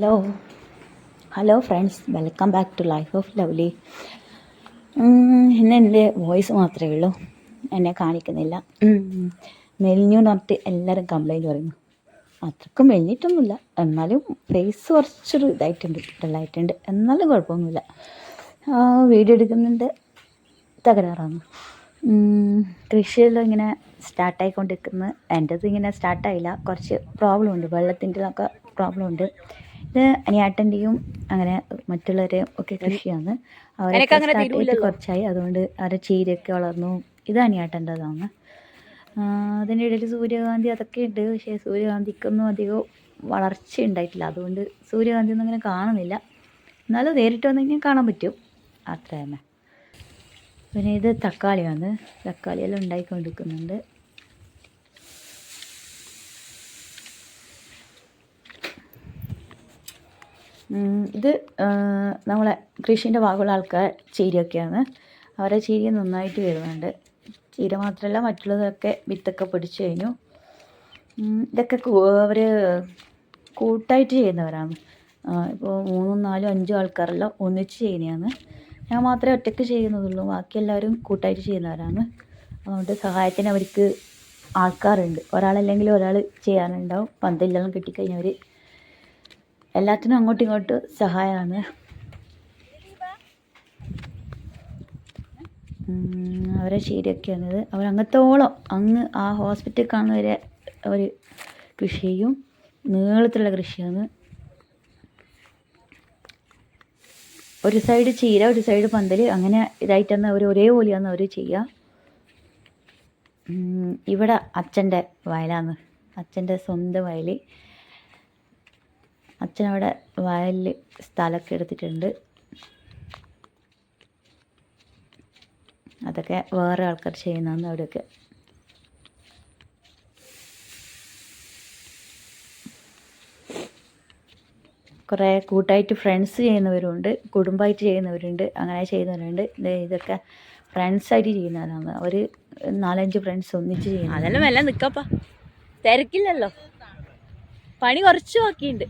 Hello friends, welcome back to life of lovely. ഇന്ന് എൻ്റെ voice മാത്രമേ ഉള്ളൂ, എന്നെ കാണിക്കുന്നില്ല. മെലിഞ്ഞു എന്ന് പറഞ്ഞിട്ട് എല്ലാവരും കംപ്ലൈൻറ്റ് പറയുന്നു. അത്രക്കും മെലിഞ്ഞിട്ടൊന്നുമില്ല, എന്നാലും ഫേസ് കുറച്ചൊരു ഇതായിട്ടുണ്ട്, ഡള്ളായിട്ടുണ്ട്. എന്നാലും കുഴപ്പമൊന്നുമില്ല. വീഡിയോ എടുക്കുന്നുണ്ട്, തകരാറാണ്. കൃഷിയെല്ലാം ഇങ്ങനെ സ്റ്റാർട്ടായിക്കൊണ്ടിരിക്കുന്നു. എൻ്റെത് ഇങ്ങനെ സ്റ്റാർട്ടായില്ല, കുറച്ച് പ്രോബ്ലം ഉണ്ട്, വെള്ളത്തിൻ്റെതൊക്കെ പ്രോബ്ലം ഉണ്ട്. ഇത് അനിയാട്ടൻ്റെയും അങ്ങനെ മറ്റുള്ളവരെയും ഒക്കെ കൃഷിയാണ്. അവരൊക്കെ സ്റ്റാർട്ട് ചെയ്തിട്ട് കുറച്ചായി, അതുകൊണ്ട് അവരുടെ ചീരയൊക്കെ വളർന്നു. ഇത് അനിയാട്ടൻ്റെതാണ്. അതിൻ്റെ ഇടയിൽ സൂര്യകാന്തി അതൊക്കെ ഉണ്ട്, പക്ഷേ സൂര്യകാന്തിക്കൊന്നും അധികം വളർച്ച ഉണ്ടായിട്ടില്ല, അതുകൊണ്ട് സൂര്യകാന്തി ഒന്നും അങ്ങനെ കാണുന്നില്ല. എന്നാലും നേരിട്ട് വന്നെങ്കിൽ കാണാൻ പറ്റും, അത്ര തന്നെ. പിന്നെ ഇത് തക്കാളിയാണ്, തക്കാളിയെല്ലാം ഉണ്ടായിക്കൊണ്ടിരിക്കുന്നുണ്ട്. ഇത് നമ്മളെ കൃഷീൻ്റെ ഭാഗമുള്ള ആൾക്കാർ ചീരയൊക്കെയാണ്. അവരെ ചീര നന്നായിട്ട് വരുന്നുണ്ട്. ചീര മാത്രമല്ല, മറ്റുള്ളതൊക്കെ വിത്തൊക്കെ പിടിച്ചു കഴിഞ്ഞു. ഇതൊക്കെ അവർ കൂട്ടായിട്ട് ചെയ്യുന്നവരാണ്. ഇപ്പോൾ 3, 4, 5 ആൾക്കാരെല്ലാം ഒന്നിച്ച് ചെയ്യുന്നതാണ്. ഞാൻ മാത്രമേ ഒറ്റയ്ക്ക് ചെയ്യുന്നതുള്ളൂ, ബാക്കി എല്ലാവരും കൂട്ടായിട്ട് ചെയ്യുന്നവരാണ്. അതുകൊണ്ട് സഹായത്തിന് അവർക്ക് ആൾക്കാരുണ്ട്. ഒരാളല്ലെങ്കിൽ ഒരാൾ ചെയ്യാനുണ്ടാവും. പന്തെല്ലാം കിട്ടിക്കഴിഞ്ഞാൽ എല്ലാത്തിനും അങ്ങോട്ടും ഇങ്ങോട്ടും സഹായമാണ്. അവരെ ശരിയൊക്കെയാണിത്. അവരങ്ങത്തോളം അങ്ങ് ആ ഹോസ്പിറ്റൽ കാണുന്നവരെ അവർ കൃഷി ചെയ്യും. നീളത്തിലുള്ള കൃഷിയാണ്. ഒരു സൈഡ് ചീര, ഒരു സൈഡ് പന്തൽ, അങ്ങനെ ഇതായിട്ടാണ് അവർ ഒരേപോലെയാണ് അവർ ചെയ്യുക. ഇവിടെ അച്ഛൻ്റെ വയലാണ്, അച്ഛൻ്റെ സ്വന്തം വയൽ. അച്ഛനവിടെ വയലിൽ സ്ഥലമൊക്കെ എടുത്തിട്ടുണ്ട്. അതൊക്കെ വേറെ ആൾക്കാർ ചെയ്യുന്നതാണ് അവിടെയൊക്കെ. കുറേ കൂട്ടായിട്ട് ഫ്രണ്ട്സ് ചെയ്യുന്നവരുണ്ട്, കുടുംബമായിട്ട് ചെയ്യുന്നവരുണ്ട്, അങ്ങനെ ചെയ്യുന്നവരുണ്ട്. ഇതൊക്കെ ഫ്രണ്ട്സായിട്ട് ചെയ്യുന്നവരാണ്. അവർ 4-5 ഫ്രണ്ട്സ് ഒന്നിച്ച് ചെയ്യുന്നത്. അതെല്ലാം എല്ലാം നിൽക്കപ്പാ, തിരക്കില്ലല്ലോ, പണി കുറച്ച് ബാക്കിയുണ്ട്.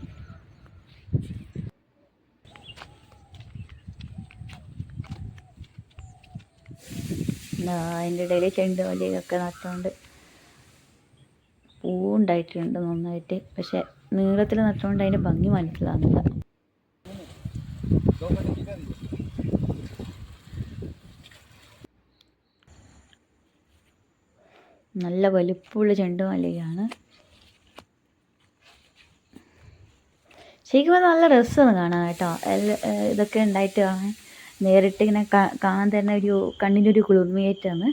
അതിൻ്റെ ഇടയിൽ ചെണ്ടുമല്ലിയൊക്കെ നട്ടുകൊണ്ട് പൂവുണ്ടായിട്ടുണ്ട് നന്നായിട്ട്. പക്ഷെ നീളത്തിൽ നട്ടുകൊണ്ട് അതിൻ്റെ ഭംഗി മനസ്സിലാകുന്നില്ല. നല്ല വലുപ്പമുള്ള ചെണ്ടുമല്ലിയാണ്. ശരിക്കും നല്ല രസമാണ് കാണാൻ കേട്ടോ. ഇതൊക്കെ ഉണ്ടായിട്ട് കാണാൻ നേരിട്ട് ഇങ്ങനെ കാണാൻ തന്നെ ഒരു കണ്ണിനൊരു കുളിർമയായിട്ടാണ്.